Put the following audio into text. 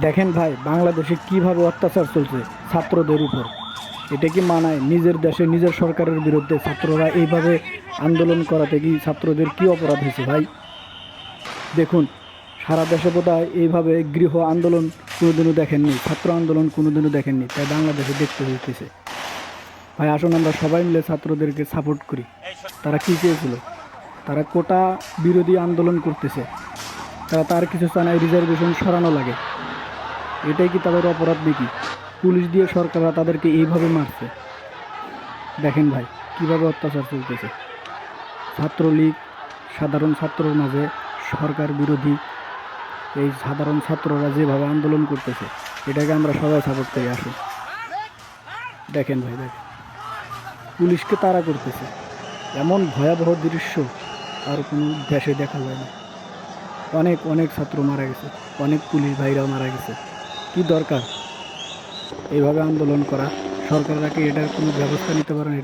দেখেন ভাই, বাংলাদেশে কিভাবে অত্যাচার চলছে ছাত্রদের উপর। এটা কি মানায়? নিজের দেশে নিজের সরকারের বিরুদ্ধে ছাত্ররা এইভাবে আন্দোলন করাতে কি ছাত্রদের কি অপরাধ হয়েছে ভাই? দেখুন, সারা দেশে বোধহয় এইভাবে গৃহ আন্দোলন কোনোদিনও দেখেননি, ছাত্র আন্দোলন কোনোদিনও দেখেননি, তাই বাংলাদেশে দেখতে হইতেছে। ভাই আসুন আমরা সবাই মিলে ছাত্রদেরকে সাপোর্ট করি। তারা কী চেয়েছিল? তারা কোটা বিরোধী আন্দোলন করতেছে। তারা তার কিছু চায় না রিজার্ভেশন সরানো লাগে। এটাই কি তাদের অপরাধ নাকি? পুলিশ দিয়ে সরকাররা তাদেরকে এইভাবে মারছে। দেখেন ভাই, কিভাবে অত্যাচার চলতেছে। ছাত্রলীগ সাধারণ ছাত্রর মাঝে সরকার বিরোধী এই সাধারণ ছাত্ররা যেভাবে আন্দোলন করতেছে, এটাকে আমরা সবাই সাপোর্ট করি। আসুন দেখেন ভাই, দেখেন পুলিশকে তাড়া করতেছে। এমন ভয়াবহ দৃশ্য আর কোনো দেশে দেখা যায় না। অনেক অনেক ছাত্র মারা গেছে, অনেক পুলিশ ভাইরাও মারা গেছে। কি দরকার এইভাবে আন্দোলন করা? সরকাররা কি এটার কোনো ব্যবস্থা নিতে পারে না?